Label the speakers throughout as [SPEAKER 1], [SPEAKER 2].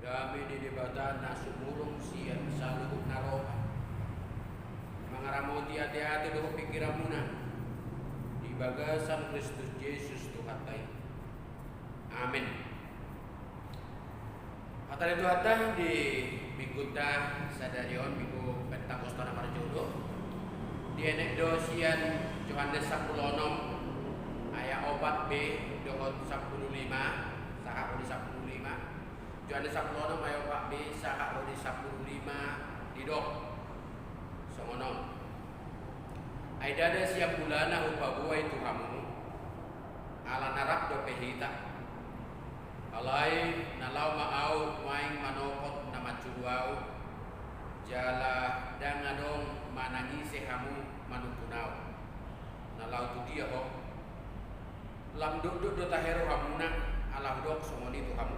[SPEAKER 1] Dami di debatan nasumurung sian saluhut naroha. Mangaramoti hati-hati do pikiranmu na. Di bagasan Kristus Yesus Tuhatai. Amin. Kata itu hatah di mingguta sadarion minggu Pentakosta nomor jodoh. Di enek dosian Yohanes 10 ayat 4b dohot 15 sahak di 15. Yohanes 10 ayat 4b sahak di 15 di dok. Songono. Aidada siap bulana upabua itu kamu. Ala narap do pehita. Alai nalau maau maing manopot nama curuau jala dangadong manangi sehamu manukunau nalau tu dia ho lam duduk do taheru hamuna ala dok somoni tu kamu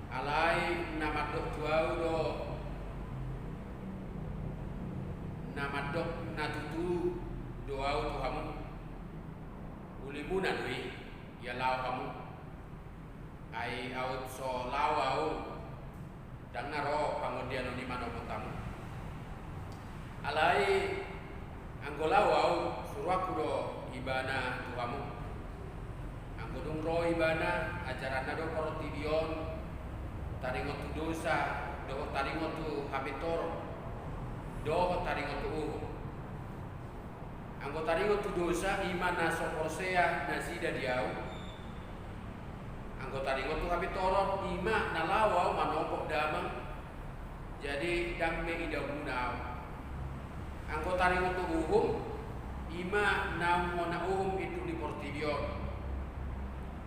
[SPEAKER 1] alai nama dok tuau do nama dok natutu doau tu kamu ulimuna doi ya lau kamu ai out so lawau dan naro pangudian ni mano tamu alai anggolawau suruhku do ibana tuamu anggodung ro ibana ajaran do portidion taringot tu dosa do taringot tu habitor do taringot tu anggo taringot tu dosa imana soporsea nasida diau anggota ringot tu kami torong ima nalawau manopok damang jadi dambe idamunau anggota ringot tu uhum ima namona uhum itu di portidion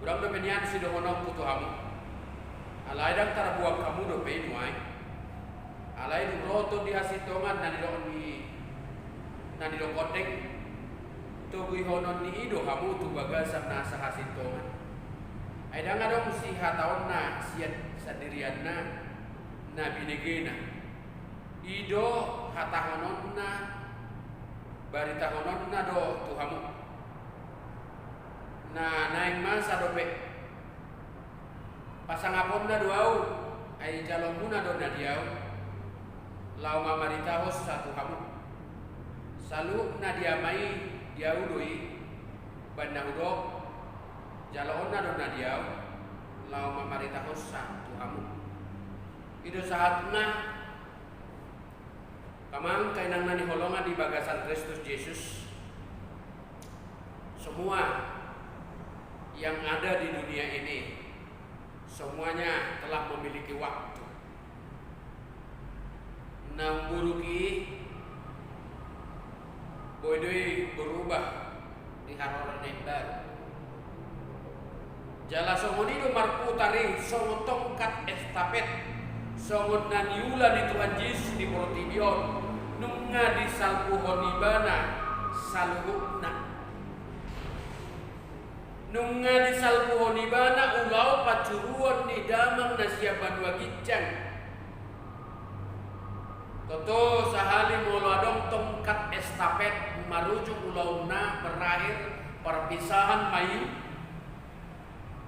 [SPEAKER 1] urang do penian sido monok tu hamu alai dang tara buang kamu do penuai alai du roto di hasitongan nani do kodeng tu gui honon ni ido hamu tu bagasan nasa hasitongan aida ngadong si hataonna siat sadirianna nabi negena ido hatahononna barita hononna do tuhamu na naing masa dope pasangaponna doau ai jalomuna do nadiau lau mamarita hos satu hamu salu nadiamai diau doi banda udok jalona dona diau lau mamarita hossa tuhamu ido sahatna kamang kainang nani holongan di bagasan Kristus Yesus semua yang ada di dunia ini semuanya telah memiliki waktu namburuki boydoi berubah di haroran baru jala songoni do marpu taring songo tongkat estafet songo naniula di Tuhan Yesus di Portidion nunga di salpu honibana saluhukna nunga di salpu honibana ulau pacuruan ni damang nasia badua gicang toto sahali moloadong tongkat estafet marujuk ulauna berakhir perpisahan mayu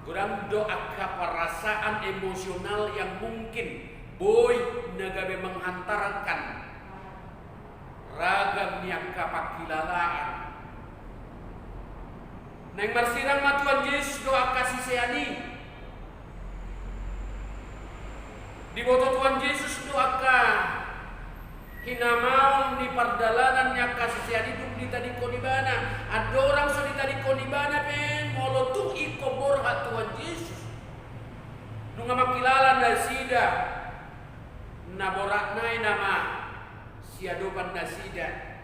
[SPEAKER 1] kurang doa perasaan emosional yang mungkin boy nagabe menghantarkan ragam niang kapakilalaan neng marsirang matuan Yesus doa kasih seani di boto Tuhan Yesus doa hinamau di perdalanan yang kasih seani di tadi konibana ada orang so di tadi konibana molo tu iko borha Tuhan Yesus nunga makilala nasida naborak nai nama siadopan nasida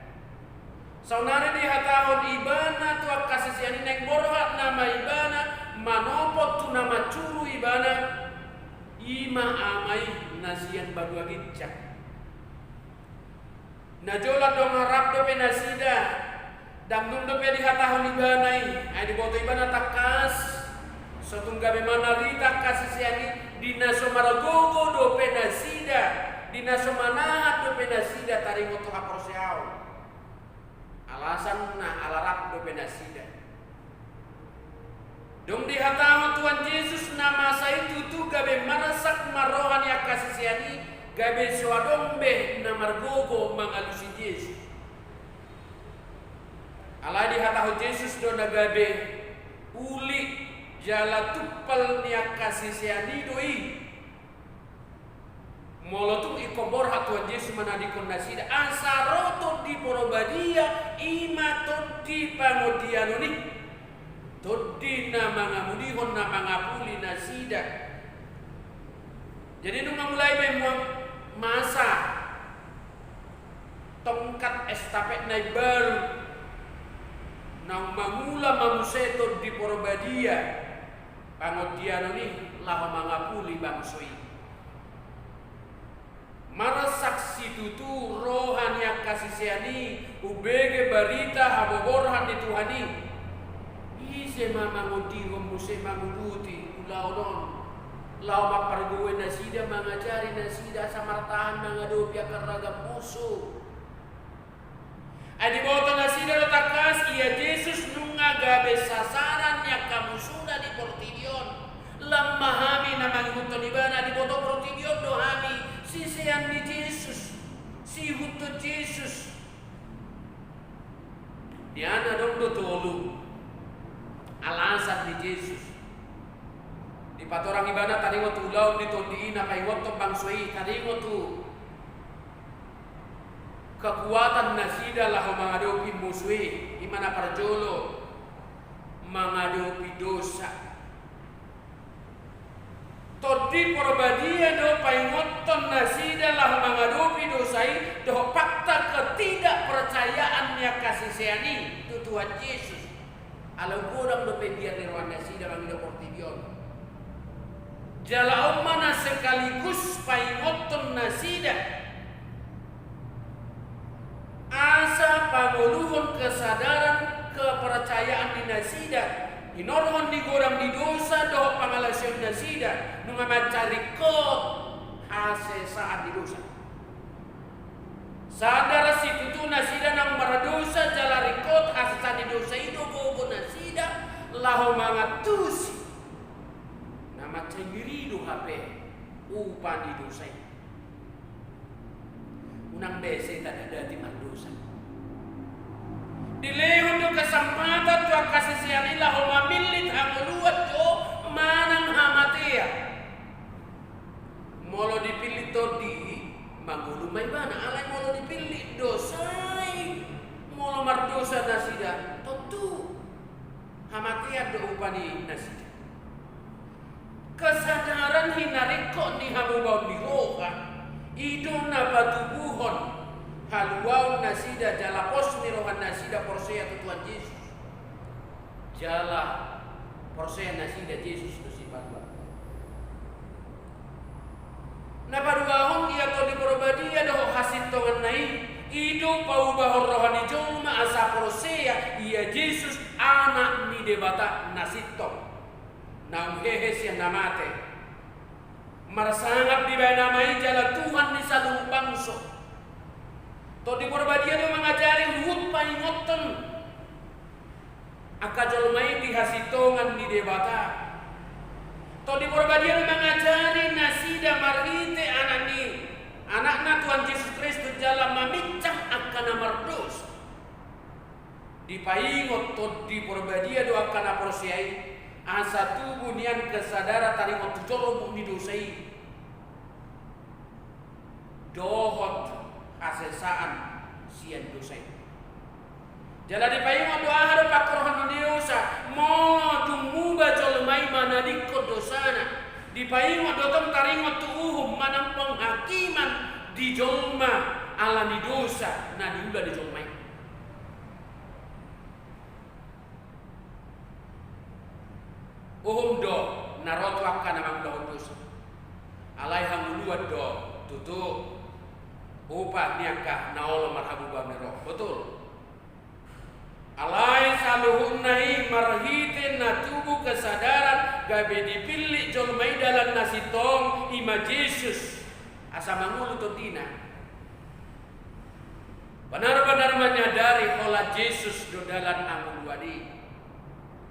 [SPEAKER 1] saunare di hatahon ibana tu kasih siani neng borha nama ibana manopot tu nama curu ibana ima amai nasian badua gicak najola dong harap dope nasida dangdung dope di hatahon ibanai ai di boto ibana takas setunggabe mana rita kasih siani dina somaragogo dope nasida dina somanahat dope nasida taringoto haporseau alasan na alarap dope nasida dong di hatahon Tuhan Yesus nama saya itu tu gabe marasak mar kasih siani gabe suadombe na margogo mangalusi Yesus. Aladi hatahu Yesus do na gabe uli jala tupal niya kasih siani doi. Molotung ikobor hatuan Yesus manadikon nasida ansaroto di porobadia ima todi pangodianoni todi na mga mudihon na mga puli nasida. Jadi nung mulai memang masa tongkat estafet na baru nang mangula mamuseto di porobadia pangodianoni laho mga puli bangsoi. Mara saksi tutu rohan yang kasih siani ubege barita haboborhan di Tuhani ise mama ngodi ngomuse manguduti ulau non lau mapargowe nasida mangajari nasida samartahan mangadopi akan ragam musuh adi boto nasida rotakas ia Yesus nunga gabe sasaran yang kamu sudah di Portidion lamahami namang hutonibana di boto Portidion dohami si seyan di Yesus, si hutut Yesus. Diana dong do tolu alasan di Yesus. Di patorang ibadah tadi waktu ulau di tondiina kai waktu bangsoi tadi waktu kekuatan nasida lah mengadopi musuhi imana parjolo mengadopi dosa. Todi porobadia do paingoton nasida lah mengadopi dosai do fakta ketidakpercayaannya kasih seani tu Tuhan Yesus. Alau kurang do pendian nirwan nasida lang do Portidion. Jala mana sekaligus paingoton nasida. Asa panguluhon kesadaran kepercayaan di nasida. Inorhon digorang di dosa doh pangalasion nasida nunga mencari ko hase saat di dosa. Sadar si tutu nasida nang maradosa jalari kot hase saat di dosa itu gogo nasida lahu mangatusi. Nama cengiri do HP upan di dosa. Unang bese tak ada di dosa. Dilehon do kesempatan tu kasih sianilah homa milit hamuluat do manang hamatia. Molo dipilih to di mangulu may bana alay molo dipilih dosai molo mardosa nasida tentu hamatia do upani nasida. Kesadaran hinariko ni hamubau di roha idona patubuhon haluau nasida jala posni rohan nasida porsea tu Tuhan Yesus. Jala porsea nasida Yesus tu sifat ba. Na paduahon ia to di porobadia do hasit tongan nai ido paubah rohani joma asa porsea ia Yesus anak ni debata nasito. Na hehes yang namate. Marasangap di namai jala Tuhan ni salung bangso. To di porbadia dia mengajari hut paingoten akajol main di hasitongan di debata. To di porbadia dia mengajari nasida marite anakna Tuhan Yesus Kristus dalam mamicang akan amardos. Di paingot to di porbadia do akan aporsiai asa tubuh nian kesadaran tadi waktu jolo di dosai. Dohot asesaan sian dosa. Jala di payung doa haro pakrohan diosa mo tumuba jolmai manadikko dosana. Di payung dotom taringo tuuhum manang penghakiman di jolma ala di dosa na diulah di jolmai. Uhum do narotu akan namang dosa. Alai hamuluat do tutup upah niakah naolo marhabu bamiro. Betul. Alai saluhun nahi marhite na tubuh kesadaran gabe dipilih jolmai dalam nasitong ima Yesus asa mangulu totina. Benar-benar menyadari olah Yesus do dalam angul wadi.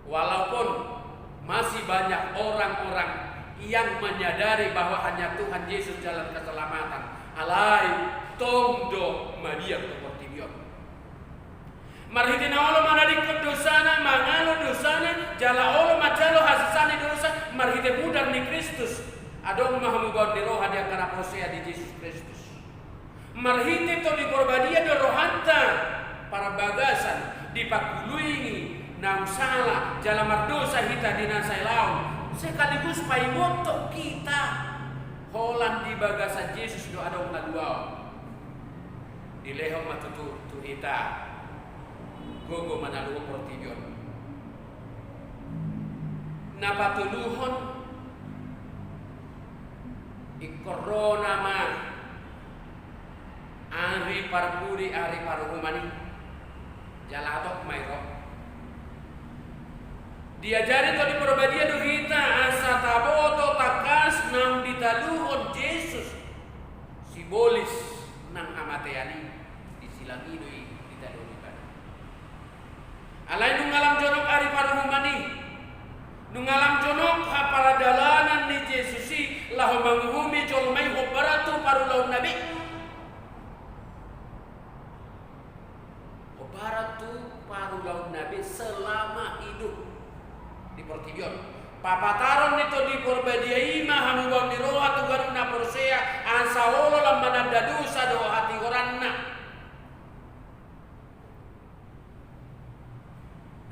[SPEAKER 1] Walaupun masih banyak orang-orang yang menyadari bahwa hanya Tuhan Yesus jalan keselamatan. Alai tongdo Maria Portibion. Marhiti na olo manadikot dosana, mangalo dosana, jala olo macalo hasisani dosa, marhiti mudar ni Kristus. Adong mahamugaw ni roha dia kana prosea di Yesus Kristus. Marhiti to di korbadia do rohanta para bagasan dipakuluingi nang salah jala mardosa hita dinasay laon. Sekaligus paimoto kita holan di bagasan Yesus do adong ngaduaw. Dileho matutu tu hita. Gogo manaluho portibion. Napatuluhon ikorona ma ari parpuri ari paruhumani jalatok mairo. Diajari to di perbadia duhita asa taboto takas nang ditaluhon Yesus simbolis nang amateani disilang idoi. Alay nungalam jonok ari paruhumani, nungalam jonok ha para dalanan ni Yesusi lahu manguhumi jolmai hobaratu parulaun nabi. Hobaratu parulaun nabi selama hidup di Portibion. Papataron nito di Porbadiai mahamubang ni roha tugarun na persea ansawolo lamana dadusa do hati oranna.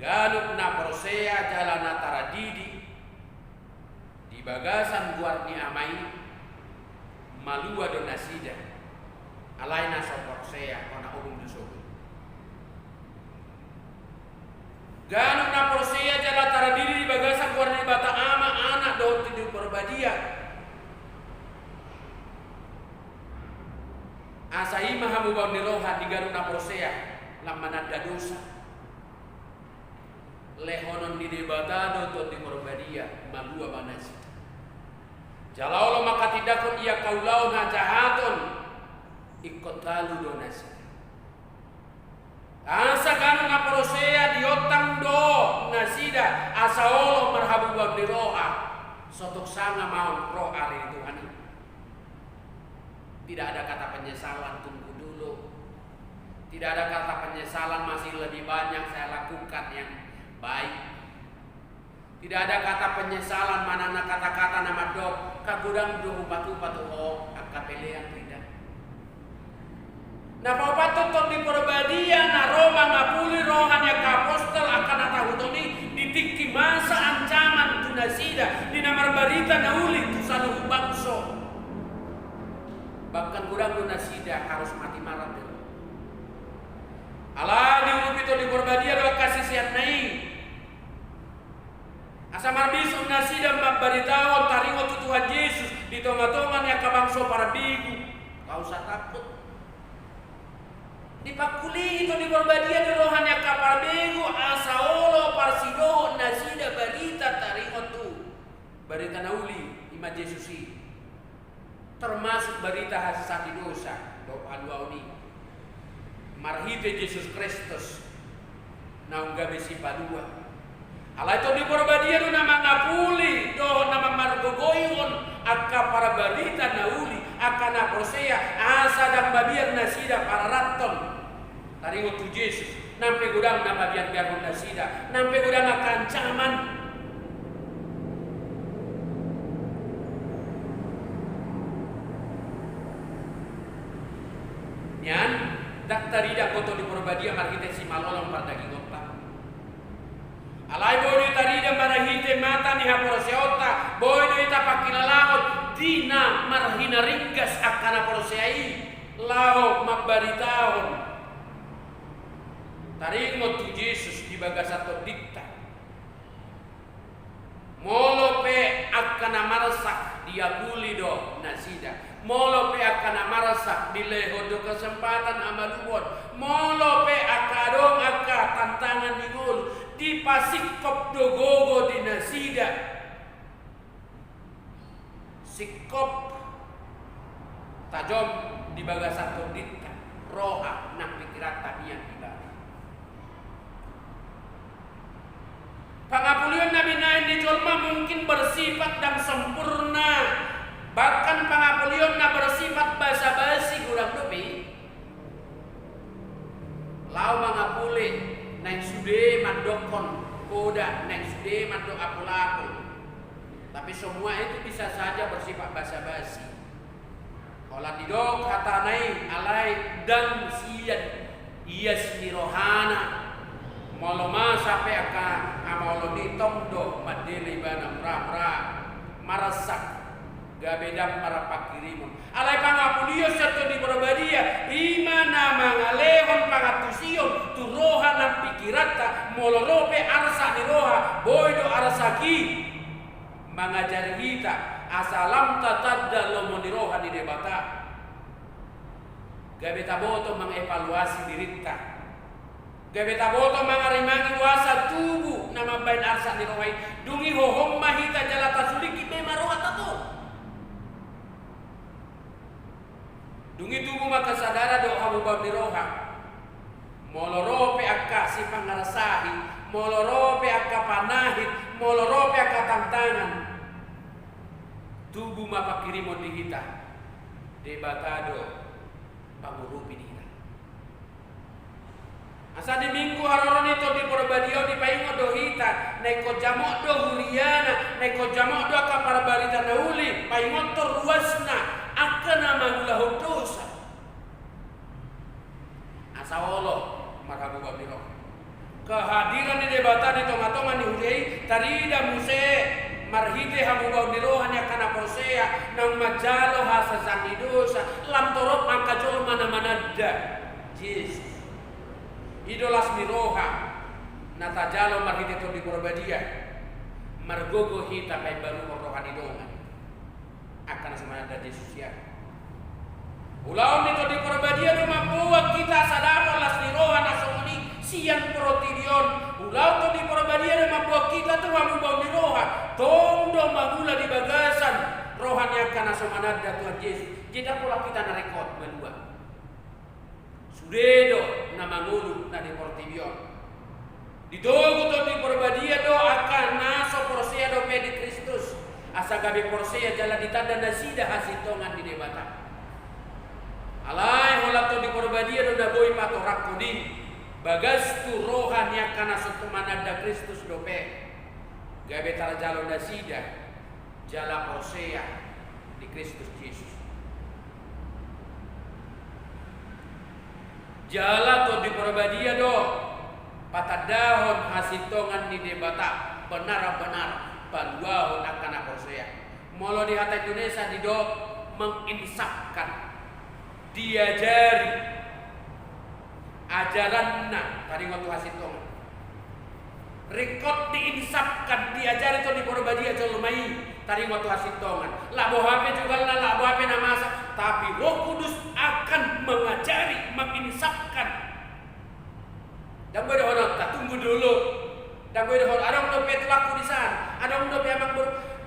[SPEAKER 1] Galuk na prosea jalan antara didi di bagasan buat ni amai malua do nasida alaina so prosea kona umum dusogu. Galuk na prosea jalan antara didi di bagasan buat ni bata ama anak do tidur perbadia asai mahamu bau niroha di galuk na prosea lamana dadosa lehonon di debatado to di korbadia malua banas. Jalaulo maka tidakon ia kaulau na jahaton ikut lalu donasi. Asa kanu na prosea diotang do nasida asaolo marhabu bab di roa sotok sanga mau roh ari Tuhan. Tidak ada kata penyesalan, tunggu dulu. Tidak ada kata penyesalan, masih lebih banyak saya lakukan yang baik. Tidak ada kata penyesalan, mana kata-kata nama dok kagudang do upatu-upatu oh akapelean tidak. Nah papatot di perbadia na Roma ngapuli rohan ya kapostol akan atahutoni ditiki masa ancaman tunasida di namar barita nauli tu sanu bangso. Bahkan kurang tunasida harus mati malam dulu. Allah diulupito di perbadia do kasih siat naik. Asa marbis nasida mabaritawon taringo tu Tuhan Yesus di tonga-tongan ya kabangso para bigu. Kau usah takut. Dipakuli itu di berbadia di rohan ya kapar bigu asa olo parsido nasida barita taringo tu. Barita nauli ima Yesusi. Termasuk barita hasati dosa. Doa ini. Marhite Yesus Kristus. Naunggabe si padua. Ala itu di perbadia do nama ngapuli do nama margogoyon akka para barita nauli akka na prosea asa dan babiar nasida para raton taringo tu Yesus nampe gudang na babiar biar nasida nampe gudang akan ancaman nyan dak tarida koto di perbadia marhite si malolong pada daging otak. Alay boy do tarida marahite mata ni haproseota boy do ita pakilalaon dina marhina ringgas akana proseai lao mabaritahon taringo tu Yesus di bagasato dikta molo pe akana marsak diakuli do nasida molo pe akana marsak dileho do kesempatan amalubon molo pe akadong akka tantangan digul di pasikop dogogo di nasida sikop tajom di bagasato dikta roha nak pikiran tanian ibadah pangapulion nabi nain di jolma mungkin bersifat dan sempurna, bahkan pangapulionna bersifat basa-basi kurang lebih. Lau mangapuli neng sude mandokon koda, neng sude mandok apulakul. Tapi semua itu bisa saja bersifat basa-basi. Kalau didok hatanai alai dan sian iya sinirohana moloma sampai akan amolo ditong do madele bana mra marasak gabedam para pakirimun alai pangapulio serto di Borbadia imana mangalehon pangatusion turoha nam pikirata molorope arsa niroha boydo arsaki mengajari kita asalam tatadda lomoniroha di debata gabeta boto mengevaluasi dirita gabeta boto mengarimangi wasa tubuh nama bain arsa nirohai dungi hohom mahita jalata suliki memaroha tato dungi tubuh maka sadara do habubab niroha molorope akka si pangarasahi molorope akka panahit molorope akka tantangan tubuh mapa kirimo dihita debatado pangurupi dihita asa di minggu haroron itu di Borbadia di paingo do hita neko jamok do huriana neko jamok do aka para barita nauli paingo to ruasna akana magula hudosa asa wolo maka buka biro kehadiran di debatan di tonga-tonga ni huriai tarida muse marhite hamubau nirohanya kana posea nang majalo hasa sangidosa lam torop angka jol mana-manada Yesus idolas niroha nata jalo marhite to di Borbadia margogo hita kay baru rohani dongan akan semanada Yesus ya ulau nito di Borbadia do mambuat kita sadar las niroha nasoni sian protidion ulau to di Borbadia do mambuat kita tu hamubau niroha tondo magula di bagasan rohani akan asomanada Tuhan Yesus jeda pula kita narekod berdua sudedo nama ngulu na di Portibion didogo to di Borbadia do akan naso prosea do pedi Kristus asa gabe prosea jala ditanda nasida hasitongan di debata alai hola to di Borbadia do da boy patorak kudi bagas tu rohani akan asomanada Kristus do pe gabe tara jalo nasida jala prosea di Kristus Yesus jala to di Borbadia do patadahon hasitongan di debata benar-benar paluahon akan prosea molo di hata Indonesia di do menginsafkan diajari ajaranna tadi waktu hasitongan rekod diinsafkan diajari to di Borbadia colomai tadi waktu hasitongan labo HP juga labo HP namasa tapi Roh Kudus akan mengajari menginsafkan dan boleh orang tak tunggu dulu dan boleh orang ada udah petlaku di sana ada udah memang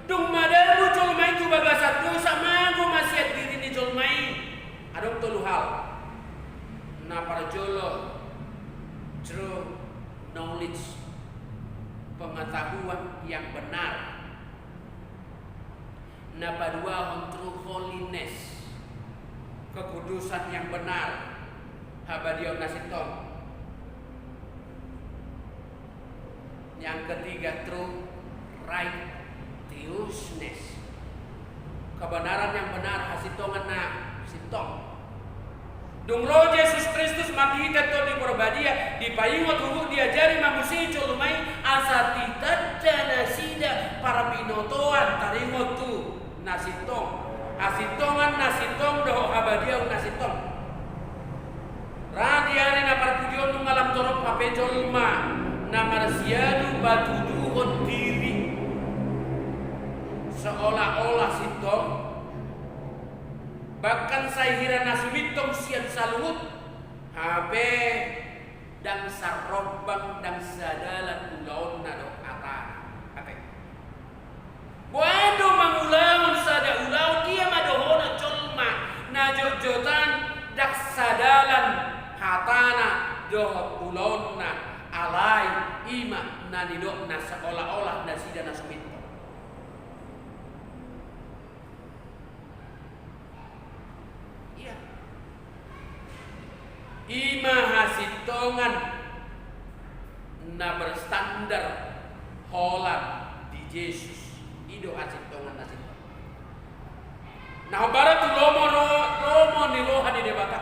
[SPEAKER 1] dung madamu colomai tu bagasat dosa mago masih diri ni colomai ada tolu hal na para jolo true knowledge pengetahuan yang benar na padua true holiness kekudusan yang benar habadion nasitong yang ketiga true righteousness kebenaran yang benar hasitongan na sitong dung roh Yesus Kristus mati to di Borbadia di payungot hulu diajari manusia columai asa titadda nasida para binotoan taringot tu nasitong asitongan nasitong doh habadia nasitong radiane na parpudion nung alam torop pape colma na marsiadu batuduhon diri seolah-olah sitong bahkan saihira nasumitong sian saluhut habe dan sarobang dan sadalan ulaon na do ata ate buado mangulaon sada ulaon dia madohona colma na jojotan dak sadalan hatana do ulaon na alai ima na nidok na seolah-olah nasida nasumit tongan na berstandar holan di Yesus ido asin tongan nasin. Nah barat tu lomo ni roha di debata.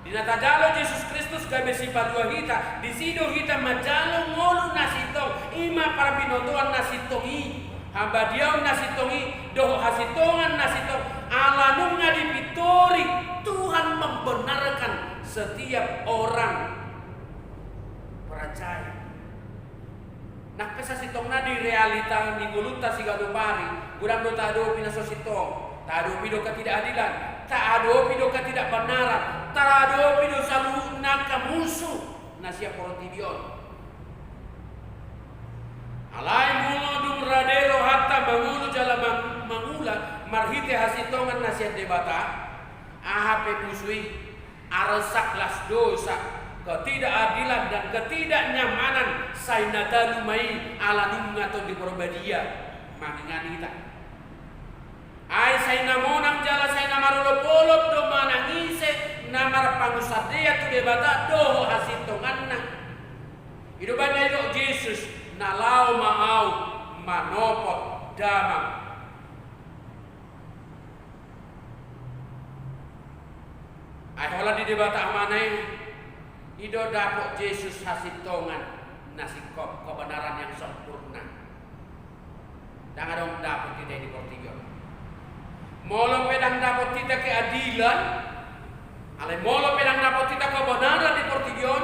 [SPEAKER 1] Di natajalo Yesus Kristus gabe si palua hita di sido hita majalo ngolu nasitong ima para pinotoan nasitongi hamba diau nasitongi doh hasitongan nasitong alanunga di pitori. Tuhan membenarkan setiap orang percaya. Nah kesasitong na di realita ningguluta si gadupari kurang do tado pinasositong tado pido ketidakadilan tado pido ketidakbenaran tado pido salu naka musuh nasia porotibion alai mulo dung radero hatta mangulu jala mangula marhite hasitongan nasia debata ahape musui aresaklas dosa ketidakadilan dan ketidaknyamanan sainadalu mai alanum atau di Porbadia mangingani kita ai sainamonang jala sainamarolo polot do manangise namar pangusadea tu debata do hasitonganna hidupannya itu Yesus nalau mau manopot damang. Ai hola di debata amanai ido dapot Yesus hasitongan nasi kebenaran yang sempurna. Dan adong dapot kita di Portigion. Molo pedang dapot kita keadilan. Ale molo pedang dapot kita kebenaran di Portigion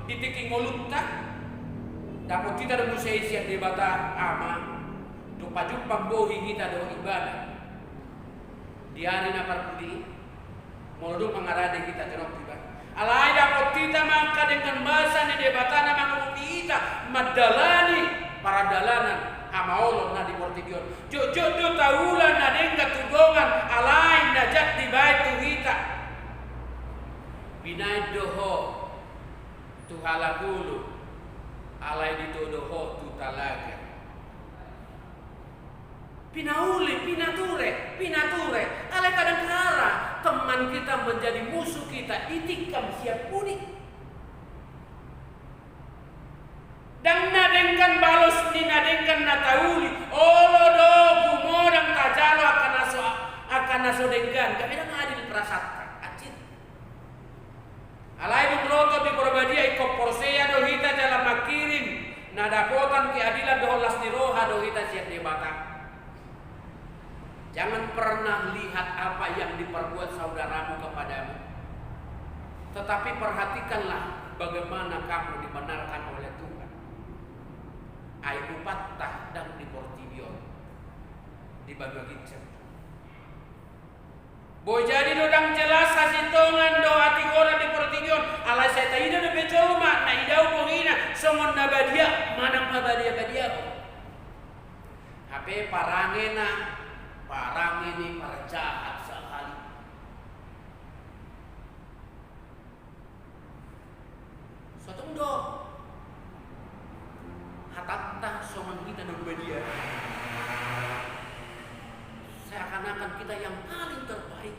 [SPEAKER 1] di tiking molutta. Dapot kita ada musisi yang debata ama. Jumpa bohi kita do ibadah. Diari na parpudi. Molo mengarade kita jenok tiba. Alai dapot kita maka dengan bahasa ni debatana mangumpi kita madalani para dalanan amaolo na di Portigion. Jojo taulan na dengka tudongan alai najat di baitu kita. Binai doho tuhala dulu alai ditodoho tutalaga. Pinauli, pinature. Alai kadang kala teman kita menjadi musuh kita, itikam siap puni. Dan nadengkan balos ni nadengkan natauli. Olo do gumodang tajalo akan naso denggan. Kami dah adil prasata. Acit. Alai bukroto di Porbadia ikop porsea do hita dalam makirim. Nadapotan keadilan do las ni roha do hita siap debata. Jangan pernah lihat apa yang diperbuat saudaramu kepadamu. Tetapi perhatikanlah bagaimana kamu dibenarkan oleh Tuhan. Aiku patah dan di Portigion di bagi cem. Boy jadi dodang jelas hasitongan do hati orang di Portigion. Ala saya taida de becolma na idau pongina somon nabadia manang nabadia badia. HP parangena parang ini para jahat sekali. Sotong do hatata soman kita dan dia. Seakan-akan kita yang paling terbaik,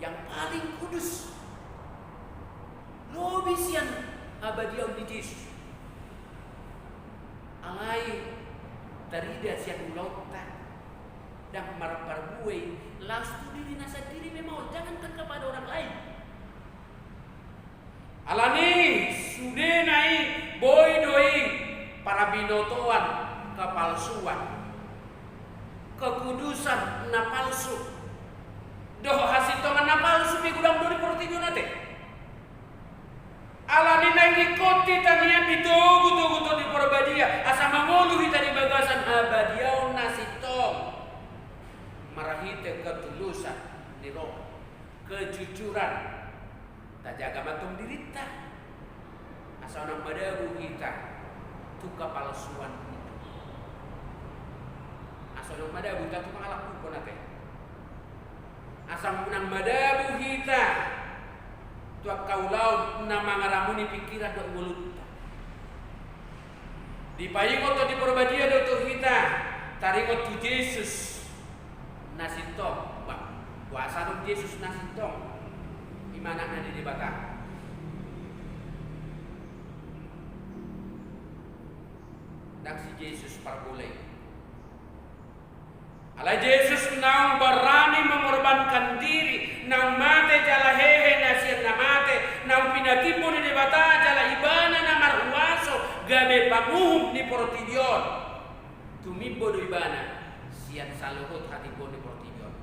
[SPEAKER 1] yang paling kudus. Lobisian abadiau di Yesus. Alai tarida siang lautan. Dan marparbuai lastu diri nasa diri memang jangankan kepada orang lain. Alani sudenai boy doi para binotoan kepalsuan kekudusan na palsu doh hasitongan na palsu mi gudang dori Portigion nate. Alani nang ikoti tanian ditugu di Porbadia asa mangolu hita di bagasan abadiau nasitong. Marahite ketulusan di roh, kejujuran, tak jaga matung dirita, asal nang madabu kita, tu kepalsuan itu, asal nang madabu kita tu mengalak pun nate, asal nang madabu kita, tu kaulau nama ngaramuni pikiran dok mulut, di payung atau di Porbadia dok kita, tarik tu Yesus. Nasitong, kuasa dong Yesus nasitong. Di mana nanti dibata? Nak si Yesus perboleh. Ala Yesus nang berani mengorbankan diri, nang mate jala hehe nasir na mate, nang pinakimbo ni debata jala ibana na marhuaso, gabe panguhum ni portidion. Tumimbo do ibana, sian saluhut hati bo ni portidion.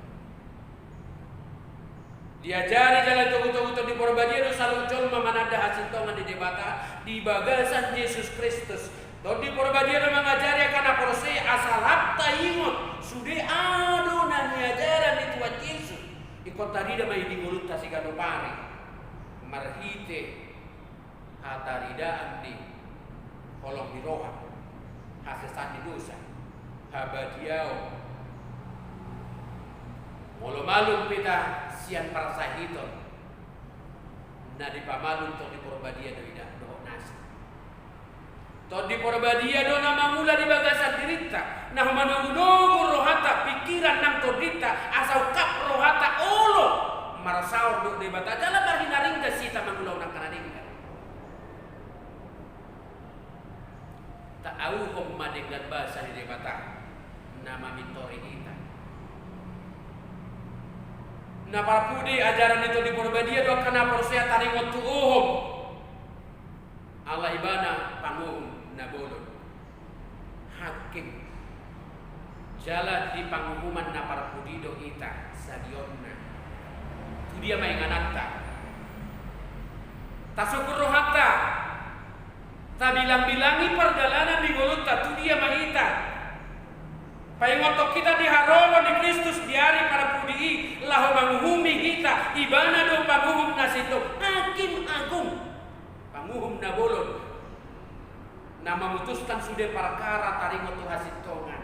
[SPEAKER 1] Diajari jalan tugu-tugu di Porbadia do saluncol memanada hasil tongan di debata di bagasan Yesus Kristus. Di Porbadia do mengajari karena proses asal hapta ingot sudah ado na niajaran di Tuhan Yesus. Ikut tadi dah mai di mulut tasik ado pare marhite hataridaan di kolong di roha hasesan di dosa habadiao molo malum pita sian parasahiton na di pamalum to di Porbadia do ida do nasi to di Porbadia do na mangula di bagasan dirita nah manungunogo rohata pikiran nang todita asal kap rohata olo marasaur do debata jala bahinaringga sita mangulaw nang kanadingga ta au hom madenggan bahasa di debata nama mitori kita na parpudi ajaran itu di Porbadia do kana porsia taringot tu uhum Allah ibana panguhum na bolon hakim jala di pangumuman na parpudi do ita sadionna tu dia mainganata tasukur rohata ta bilang-bilangi perjalanan di golota tu dia mahita paingotok kita diharono di Kristus diari para pudi lahu manguhumi kita ibana do panguhum nasito hakim agung panguhum na bolon na memutuskan sudah perkara taringoto hasitongan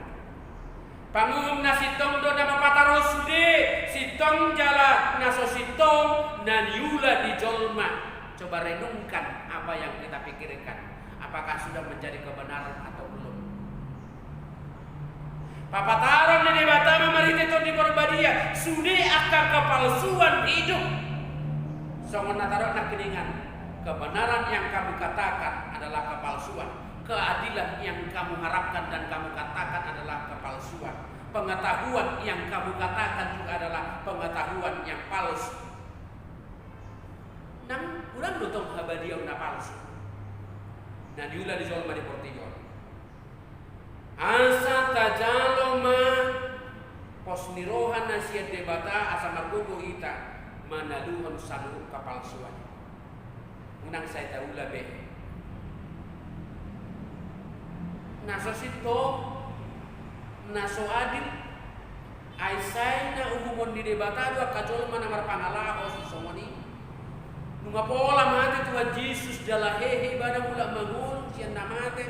[SPEAKER 1] panguhum nasitong do na mapataro sudah sitong jala naso sitong na niula di jolma. Coba renungkan apa yang kita pikirkan, apakah sudah menjadi kebenaran atau belum. Papataron ni batama mariteto di Porbadia sudah akan kepalsuan hidup. Songon nataro nak keningan kebenaran yang kamu katakan adalah kepalsuan, keadilan yang kamu harapkan dan kamu katakan adalah kepalsuan, pengetahuan yang kamu katakan juga adalah pengetahuan yang palsu. Nang ulang dotong habadiau na palsu. Na diulah di zolma di Portigon. Asa tajaloma posnirohan nasiat debata asa margogo ita manaluhon saluh kapalsuan. Unang saya tahu labe. Naso sito naso adil aisay na umumon di debata dua kajol mana marpangalaho sumoni. Nunga pola mati Tuhan Yesus jala hehe ibadah mula mangul sian namate.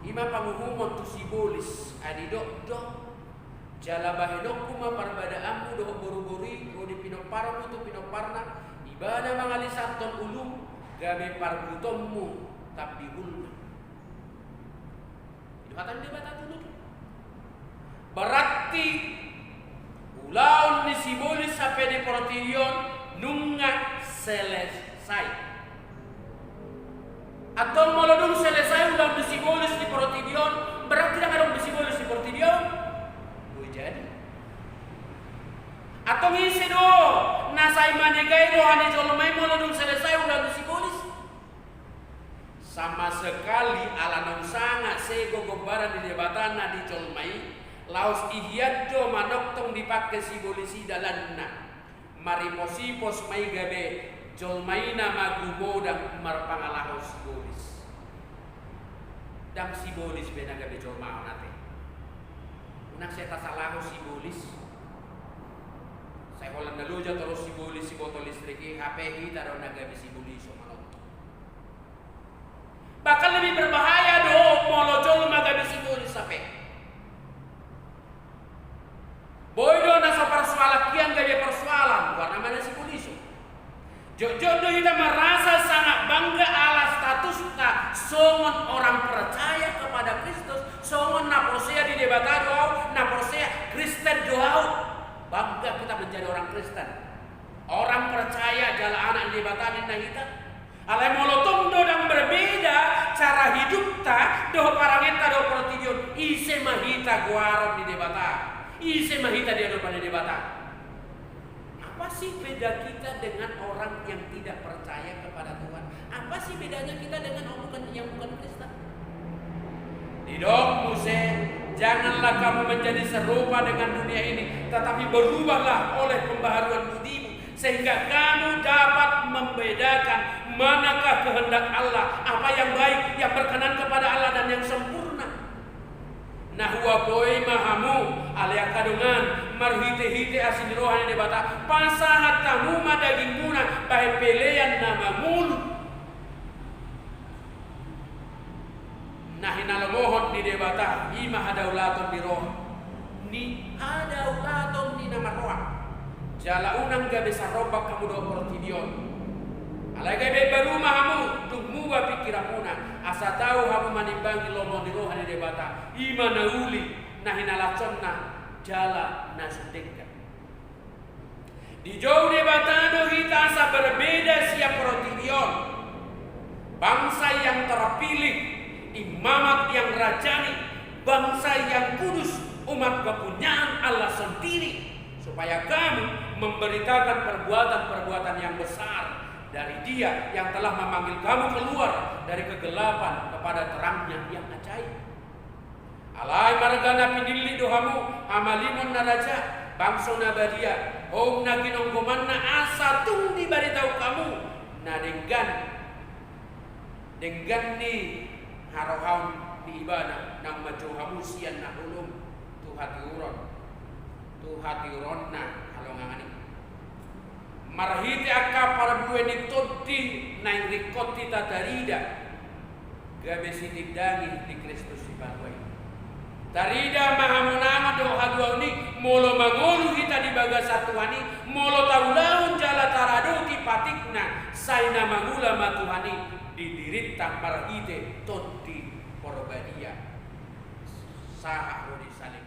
[SPEAKER 1] Ima panguhumon tu simbolis adi dok jala bahedok kuma parbadaammu doh boru-bori ko di pinoparmu tu pinoparna ibadah mangalisanton ulum gabe parbutommu tapi ulma. Itu kata dia bata tunut. Berarti ulaun ni simbolis sampai di Portilion nunga selesai. Atau maladong selesai ulang disimbolis di Portidion, berarti tidak ada disimbolis di Portidion. Boleh jadi. Atau ngisi do, nasai manegai rohani jolomai maladong selesai ulang disimbolis. Sama sekali ala nong sangat sego gobaran di debatana di jolomai, laos ihiadjo manoktong dipakai simbolisi dalanna. Mariposipos mai gabe jolmaina magumo dan marpangalaho simbolis. Dam simbolis bena gabe jolmao nate. Unak saya tasalaho simbolis. Saya holan naluja terus simbolis si botol listrik HP kita ron gabe simbolis manot. Bakal lebih berbahaya do molo jolma gabe simbolis sampai. Boydo nasa persoalan kian gaya persoalan warna mana si polisi. Jodoh kita merasa sangat bangga ala status kita songon orang percaya kepada Kristus, songon naposea di debata doau, naposea Kristen doau. Bangga kita menjadi orang Kristen, orang percaya jala anak di debata di kita. Alai molotong dodang berbeda cara hidup ta doh parangeta doh protidion ise mahita guaron di debata. Ise mahita dia doh pada debata. Apa sih beda kita dengan orang yang tidak percaya kepada Tuhan? Apa sih bedanya kita dengan orang yang bukan Kristen? Didok Muse, janganlah kamu menjadi serupa dengan dunia ini, tetapi berubahlah oleh pembaharuan budimu, sehingga kamu dapat membedakan manakah kehendak Allah, apa yang baik, yang berkenan kepada Allah dan yang sempurna. Nah wapoi mahamu alia kadungan marhite-hite asin rohani debata pasahat tamu madaging muna bahe pelean nama mulu. Nah hinalamohon di debata ima hadaulaton di roh ni hadaulaton di nama roh jala unang gabe sarobak kamu do portidion alai gabe baru mahamu tungmu wa pikiramuna asa tahu hamu manimbangi lomo di roh di debata ima nauli nah hinalaconna jala nasudengka di jauh debata do kita asa berbeda siap portidion bangsa yang terpilih imamat yang rajani, bangsa yang kudus, umat kepunyaan Allah sendiri, supaya kamu memberitakan perbuatan-perbuatan yang besar dari Dia yang telah memanggil kamu keluar dari kegelapan kepada terangnya yang ajaib. Alai margana pinili dohamu amalimon naraja bangsa nabadia hom naginong gomanna asa tung di baritau kamu na denggan ni harohaun di ibadah nang majuhamu sian na ulum tuhati uron na halongangani marhiti akka para bueni toddi nang rikoti tatarida gabe sinidangi di Kristus si Parwai tarida mahamunama do haduani molo mangolu kita di bagasatuani molo taulaun jala tarado ki patikna saina mangula matuhani didirita marhite toddi porobadia saha rodi saling